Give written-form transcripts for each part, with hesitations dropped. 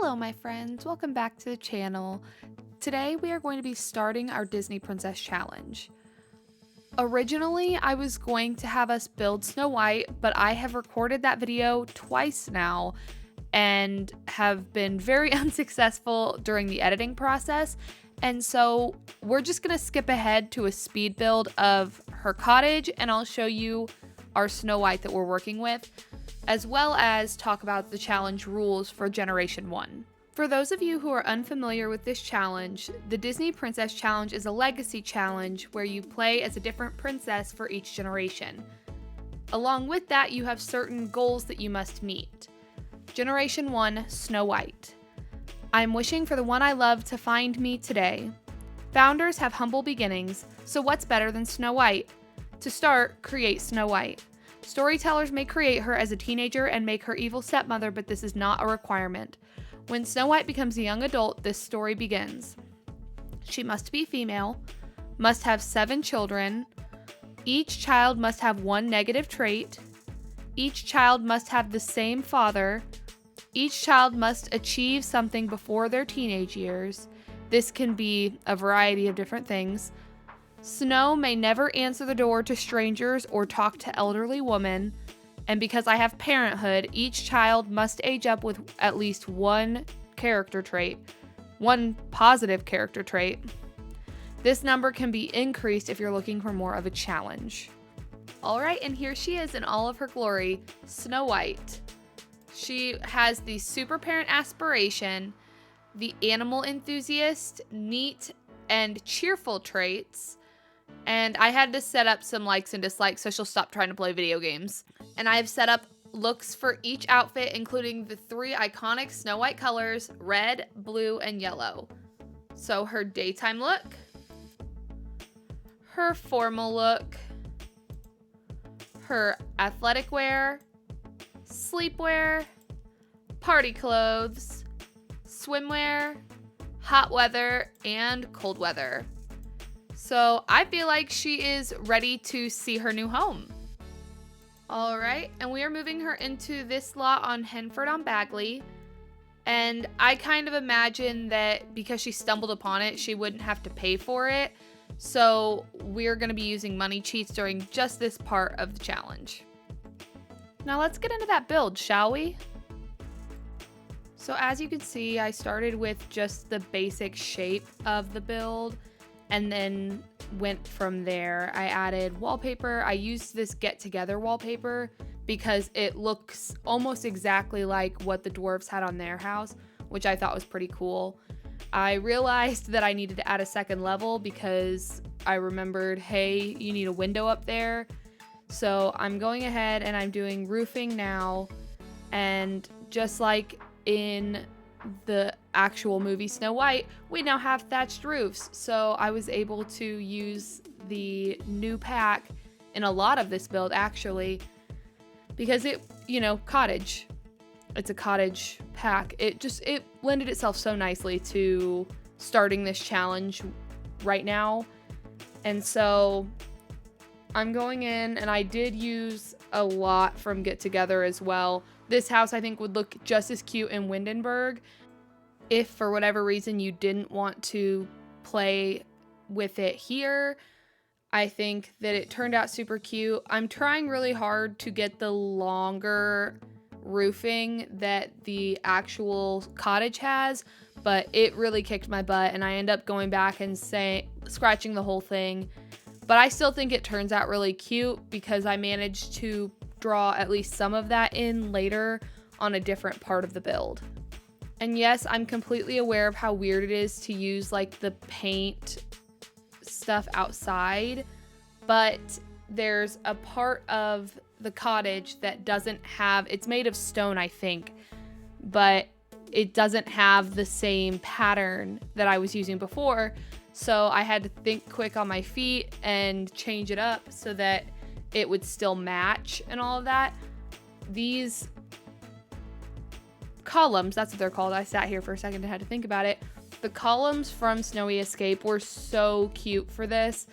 Hello my friends, welcome back to the channel. Today we are going to be starting our Disney Princess Challenge. Originally I was going to have us build Snow White, but I have recorded that video twice now and have been very unsuccessful during the editing process. And so we're just going to skip ahead to a speed build of her cottage, and I'll show you our Snow White that we're working with, as well as talk about the challenge rules for Generation 1. For those of you who are unfamiliar with this challenge, the Disney Princess Challenge is a legacy challenge where you play as a different princess for each generation. Along with that, you have certain goals that you must meet. Generation 1, Snow White. I'm wishing for the one I love to find me today. Founders have humble beginnings, so what's better than Snow White? To start, create Snow White. Storytellers may create her as a teenager and make her evil stepmother, but this is not a requirement. When Snow White becomes a young adult, this story begins. She must be female, must have 7 children, each child must have one negative trait, each child must have the same father, each child must achieve something before their teenage years. This can be a variety of different things. Snow may never answer the door to strangers or talk to elderly women. And because I have parenthood, each child must age up with at least one character trait, one positive character trait. This number can be increased if you're looking for more of a challenge. All right, and here she is in all of her glory, Snow White. She has the super parent aspiration, the animal enthusiast, neat and cheerful traits, and I had to set up some likes and dislikes so she'll stop trying to play video games. And I've set up looks for each outfit, including the 3 iconic Snow White colors, red, blue, and yellow. So her daytime look, her formal look, her athletic wear, sleepwear, party clothes, swimwear, hot weather, and cold weather. So I feel like she is ready to see her new home. All right, and we are moving her into this lot on Henford on Bagley. And I kind of imagine that because she stumbled upon it, she wouldn't have to pay for it. So we're going to be using money cheats during just this part of the challenge. Now let's get into that build, shall we? So as you can see, I started with just the basic shape of the build and then went from there. I added wallpaper. I used this get together wallpaper because it looks almost exactly like what the dwarves had on their house, which I thought was pretty cool. I realized that I needed to add a second level because I remembered, hey, you need a window up there. So I'm going ahead and I'm doing roofing now, and just like in the actual movie Snow White, we now have thatched roofs. So I was able to use the new pack in a lot of this build actually, because it, cottage. It's a cottage pack. It lended itself so nicely to starting this challenge right now. And so I'm going in, and I did use a lot from Get Together as well. This house I think would look just as cute in Windenburg. If for whatever reason you didn't want to play with it here, I think that it turned out super cute. I'm trying really hard to get the longer roofing that the actual cottage has, but it really kicked my butt, and I end up going back and scratching the whole thing. But I still think it turns out really cute because I managed to draw at least some of that in later on a different part of the build. And yes, I'm completely aware of how weird it is to use like the paint stuff outside, but there's a part of the cottage that doesn't have, it's made of stone I think, but it doesn't have the same pattern that I was using before. So I had to think quick on my feet and change it up so that it would still match and all of that. These columns, that's what they're called. I sat here for a second and had to think about it. The columns from Snowy Escape were so cute for this,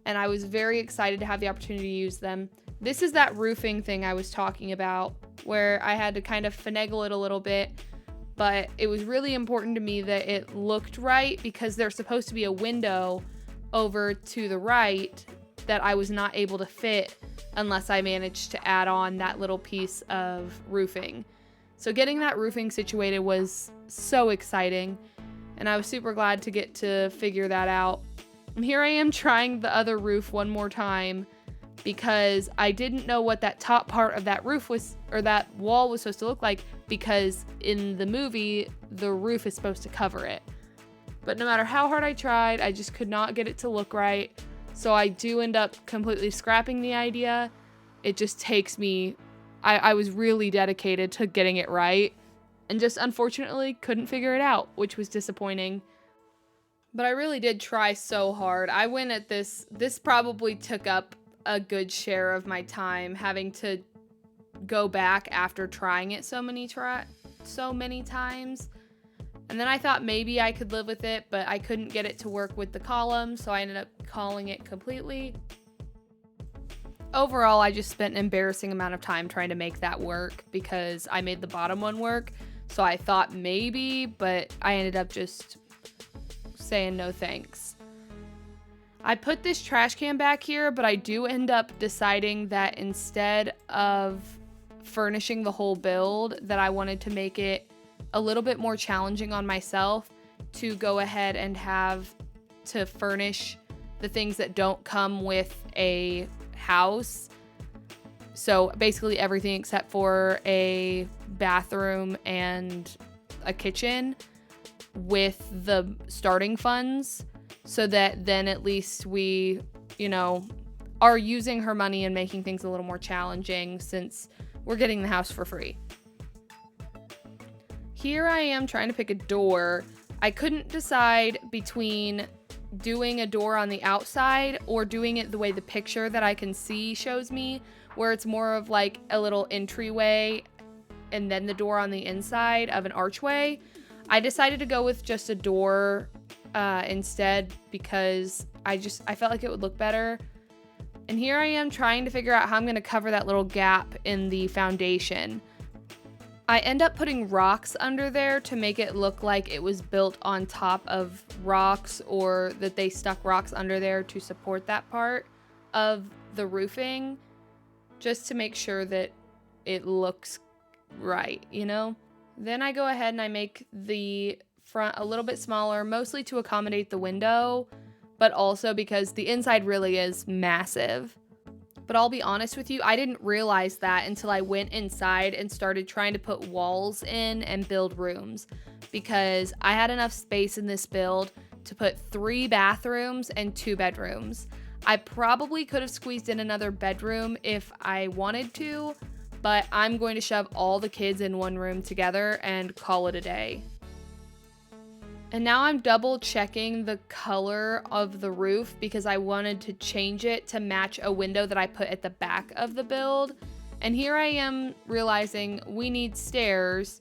and I was very excited to have the opportunity to use them. This is that roofing thing I was talking about, where I had to kind of finagle it a little bit, but it was really important to me that it looked right because there's supposed to be a window over to the right that I was not able to fit unless I managed to add on that little piece of roofing. So getting that roofing situated was so exciting, and I was super glad to get to figure that out. And here I am trying the other roof one more time because I didn't know what that top part of that roof was, or that wall was supposed to look like, because in the movie, the roof is supposed to cover it. But no matter how hard I tried, I just could not get it to look right. So I do end up completely scrapping the idea. It just takes me, I was really dedicated to getting it right, and just unfortunately couldn't figure it out, which was disappointing. But I really did try so hard. I went at this probably took up a good share of my time, having to go back after trying it so many times. And then I thought maybe I could live with it, but I couldn't get it to work with the columns, so I ended up calling it completely. Overall, I just spent an embarrassing amount of time trying to make that work because I made the bottom one work. So I thought maybe, but I ended up just saying no thanks. I put this trash can back here, but I do end up deciding that instead of furnishing the whole build, that I wanted to make it a little bit more challenging on myself to go ahead and have to furnish the things that don't come with a house. So basically everything except for a bathroom and a kitchen with the starting funds, so that then at least we, are using her money and making things a little more challenging since we're getting the house for free. Here I am trying to pick a door. I couldn't decide between doing a door on the outside or doing it the way the picture that I can see shows me, where it's more of like a little entryway and then the door on the inside of an archway. I decided to go with just a door instead because I felt like it would look better. And here I am trying to figure out how I'm going to cover that little gap in the foundation. I end up putting rocks under there to make it look like it was built on top of rocks, or that they stuck rocks under there to support that part of the roofing, just to make sure that it looks right, Then I go ahead and I make the front a little bit smaller, mostly to accommodate the window, but also because the inside really is massive. But I'll be honest with you, I didn't realize that until I went inside and started trying to put walls in and build rooms, because I had enough space in this build to put 3 bathrooms and 2 bedrooms. I probably could have squeezed in another bedroom if I wanted to, but I'm going to shove all the kids in one room together and call it a day. And now I'm double checking the color of the roof because I wanted to change it to match a window that I put at the back of the build. And here I am realizing we need stairs,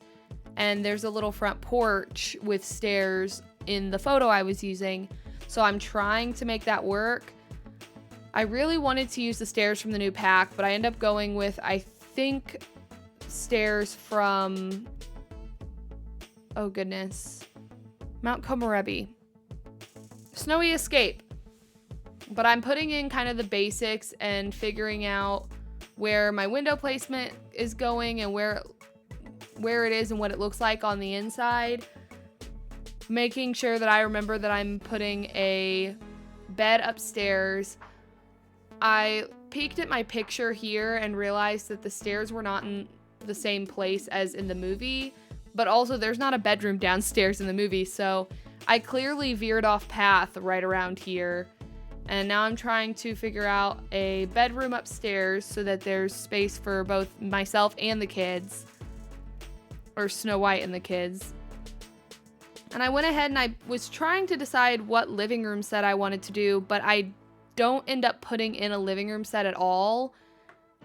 and there's a little front porch with stairs in the photo I was using. So I'm trying to make that work. I really wanted to use the stairs from the new pack, but I end up going with, I think, stairs from, oh goodness, Mount Komorebi. Snowy Escape. But I'm putting in kind of the basics and figuring out where my window placement is going and where it is and what it looks like on the inside. Making sure that I remember that I'm putting a bed upstairs. I peeked at my picture here and realized that the stairs were not in the same place as in the movie, but also there's not a bedroom downstairs in the movie, so I clearly veered off path right around here. And now I'm trying to figure out a bedroom upstairs so that there's space for both myself and the kids, or Snow White and the kids. And I went ahead and I was trying to decide what living room set I wanted to do, but I don't end up putting in a living room set at all.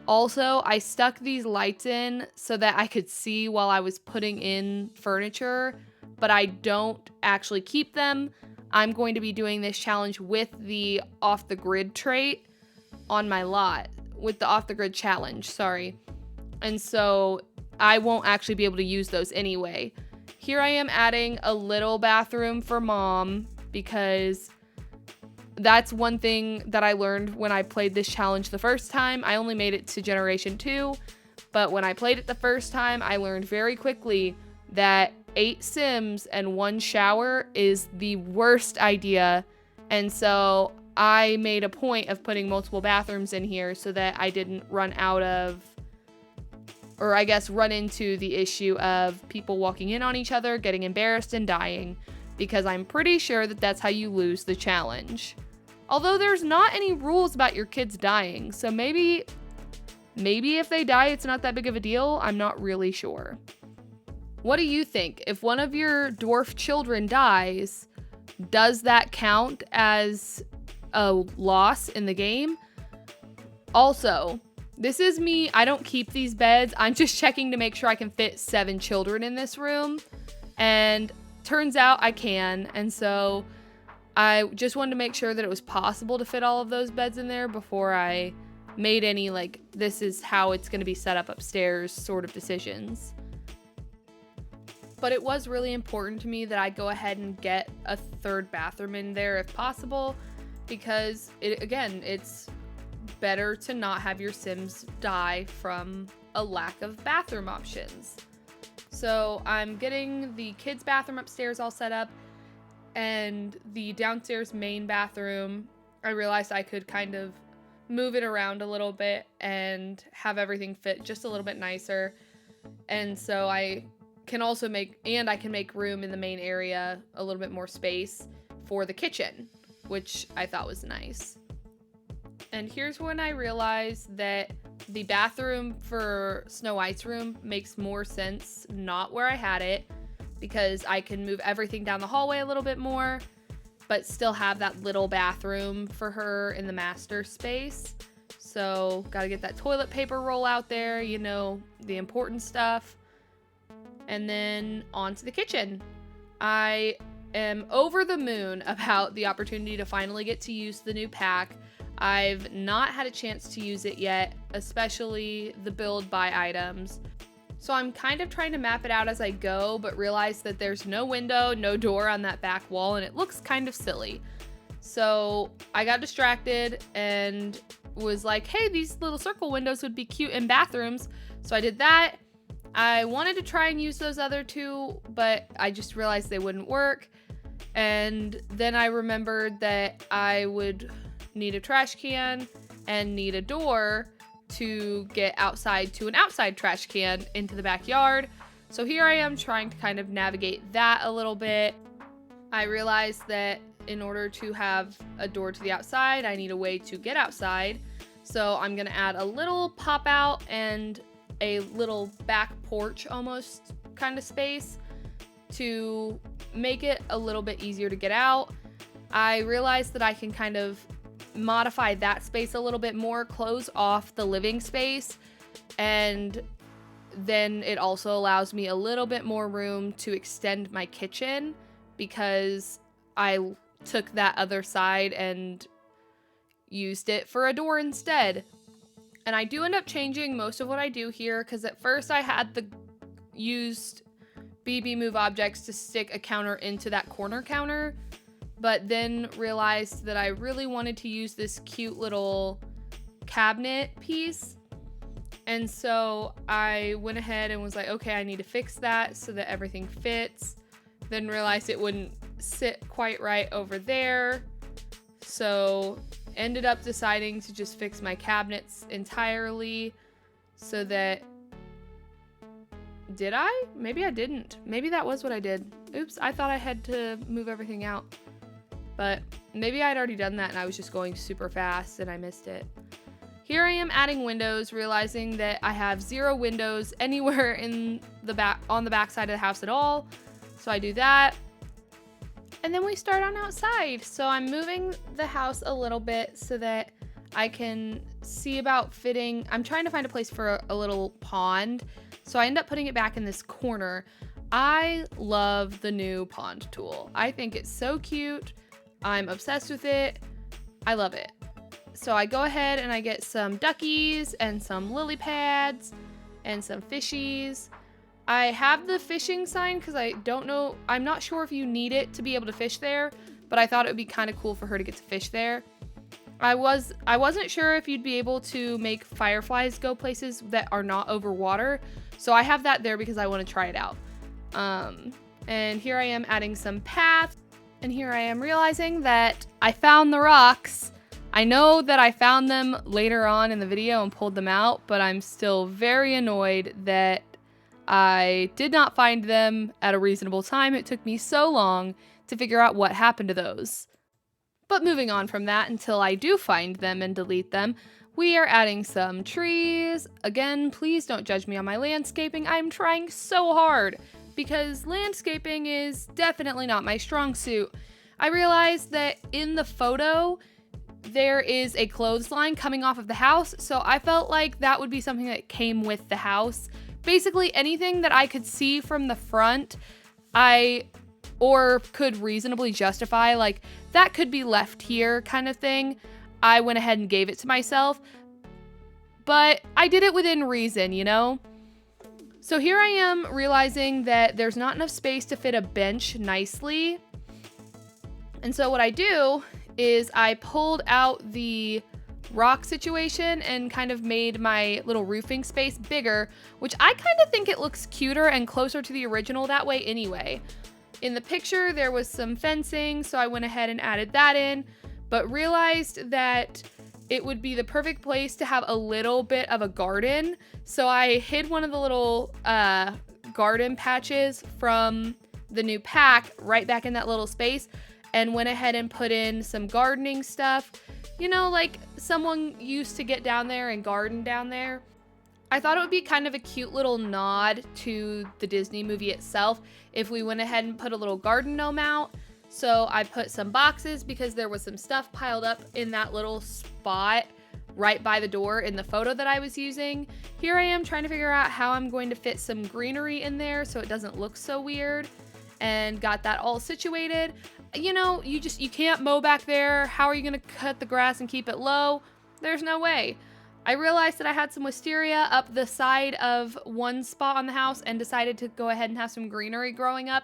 Also, I stuck these lights in so that I could see while I was putting in furniture, but I don't actually keep them. I'm going to be doing this challenge with the off-the-grid trait on my lot, with the off-the-grid challenge, sorry. And so I won't actually be able to use those anyway. Here I am adding a little bathroom for mom because that's one thing that I learned when I played this challenge the first time. I only made it to Generation 2, but when I played it the first time, I learned very quickly that 8 Sims and 1 shower is the worst idea. And so I made a point of putting multiple bathrooms in here so that I didn't run into the issue of people walking in on each other, getting embarrassed, and dying, because I'm pretty sure that that's how you lose the challenge. Although there's not any rules about your kids dying, so maybe if they die, it's not that big of a deal. I'm not really sure. What do you think? If one of your dwarf children dies, does that count as a loss in the game? Also, this is me. I don't keep these beds. I'm just checking to make sure I can fit 7 children in this room. And turns out I can. And so I just wanted to make sure that it was possible to fit all of those beds in there before I made any, like, this is how it's going to be set up upstairs sort of decisions. But it was really important to me that I go ahead and get a 3rd bathroom in there if possible, because it's better to not have your Sims die from a lack of bathroom options. So I'm getting the kids' bathroom upstairs all set up, and the downstairs main bathroom, I realized I could kind of move it around a little bit and have everything fit just a little bit nicer. And so I can make room in the main area, a little bit more space for the kitchen, which I thought was nice. And here's when I realized that the bathroom for Snow White's room makes more sense not where I had it, because I can move everything down the hallway a little bit more, but still have that little bathroom for her in the master space. So gotta get that toilet paper roll out there, the important stuff. And then on to the kitchen. I am over the moon about the opportunity to finally get to use the new pack. I've not had a chance to use it yet, especially the build buy items. So I'm kind of trying to map it out as I go, but realize that there's no window, no door on that back wall, and it looks kind of silly. So I got distracted and was like, hey, these little circle windows would be cute in bathrooms. So I did that. I wanted to try and use those other 2, but I just realized they wouldn't work. And then I remembered that I would need a trash can and need a door to get outside to an outside trash can into the backyard. So here I am trying to kind of navigate that a little bit. I realized that in order to have a door to the outside, I need a way to get outside. So I'm gonna add a little pop out and a little back porch almost kind of space to make it a little bit easier to get out. I realized that I can kind of modify that space a little bit more, close off the living space, and then it also allows me a little bit more room to extend my kitchen, because I took that other side and used it for a door instead. And I do end up changing most of what I do here, because at first I had the used BB Move objects to stick a counter into that corner counter, but then realized that I really wanted to use this cute little cabinet piece. And so I went ahead and was like, okay, I need to fix that so that everything fits. Then realized it wouldn't sit quite right over there. So ended up deciding to just fix my cabinets entirely so that... Did I? Maybe I didn't. Maybe that was what I did. Oops, I thought I had to move everything out. But maybe I'd already done that and I was just going super fast and I missed it. Here I am adding windows, realizing that I have 0 windows anywhere in the back, on the back side of the house at all. So I do that. And then we start on outside. So I'm moving the house a little bit so that I can see about fitting. I'm trying to find a place for a little pond. So I end up putting it back in this corner. I love the new pond tool. I think it's so cute. I'm obsessed with it. I love it. So I go ahead and I get some duckies and some lily pads and some fishies. I have the fishing sign because I'm not sure if you need it to be able to fish there, but I thought it would be kind of cool for her to get to fish there. I wasn't sure if you'd be able to make fireflies go places that are not over water, so I have that there because I want to try it out. And here I am adding some paths, and here I am realizing that I found the rocks. I know that I found them later on in the video and pulled them out, but I'm still very annoyed that I did not find them at a reasonable time. It took me so long to figure out what happened to those. But moving on from that, until I do find them and delete them, we are adding some trees. Again, please don't judge me on my landscaping. I'm trying so hard because landscaping is definitely not my strong suit. I realized that in the photo, there is a clothesline coming off of the house, so I felt like that would be something that came with the house. Basically, anything that I could see from the front, or could reasonably justify, like, that could be left here kind of thing, I went ahead and gave it to myself. But I did it within reason, you know? So here I am realizing that there's not enough space to fit a bench nicely. And so what I do is I pulled out the rock situation and kind of made my little roofing space bigger, which I kind of think it looks cuter and closer to the original that way anyway. In the picture, there was some fencing, so I went ahead and added that in, but realized that it would be the perfect place to have a little bit of a garden. So I hid one of the little garden patches from the new pack right back in that little space, and went ahead and put in some gardening stuff. You know, like someone used to get down there and garden down there. I thought it would be kind of a cute little nod to the Disney movie itself if we went ahead and put a little garden gnome out. So I put some boxes because there was some stuff piled up in that little spot right by the door in the photo that I was using. Here I am trying to figure out how I'm going to fit some greenery in there so it doesn't look so weird, and got that all situated. You know, you can't mow back there. How are you gonna cut the grass and keep it low? There's no way. I realized that I had some wisteria up the side of one spot on the house and decided to go ahead and have some greenery growing up.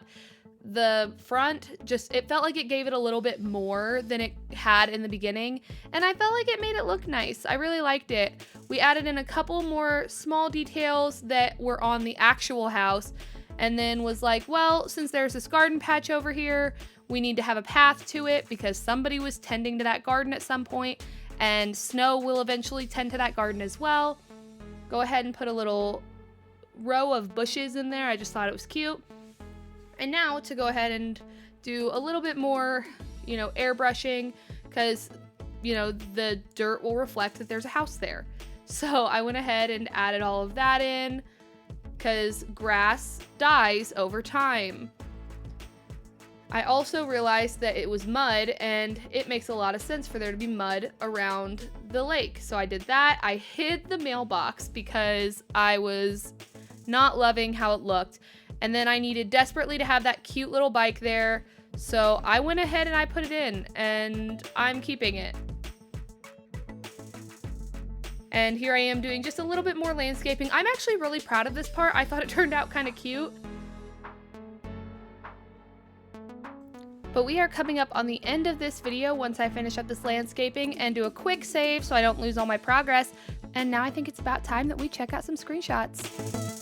The front, it felt like it gave it a little bit more than it had in the beginning, and I felt like it made it look nice. I really liked it. We added in a couple more small details that were on the actual house, and then was like, well, since there's this garden patch over here, we need to have a path to it because somebody was tending to that garden at some point, and Snow will eventually tend to that garden as well. Go ahead and put a little row of bushes in there. I just thought it was cute. And now to go ahead and do a little bit more, you know, airbrushing, because, you know, the dirt will reflect that there's a house there. So I went ahead and added all of that in because grass dies over time. I also realized that it was mud, and it makes a lot of sense for there to be mud around the lake. So I did that. I hid the mailbox because I was not loving how it looked. And then I needed desperately to have that cute little bike there. So I went ahead and I put it in, and I'm keeping it. And here I am doing just a little bit more landscaping. I'm actually really proud of this part. I thought it turned out kind of cute. But we are coming up on the end of this video once I finish up this landscaping and do a quick save so I don't lose all my progress. And now I think it's about time that we check out some screenshots.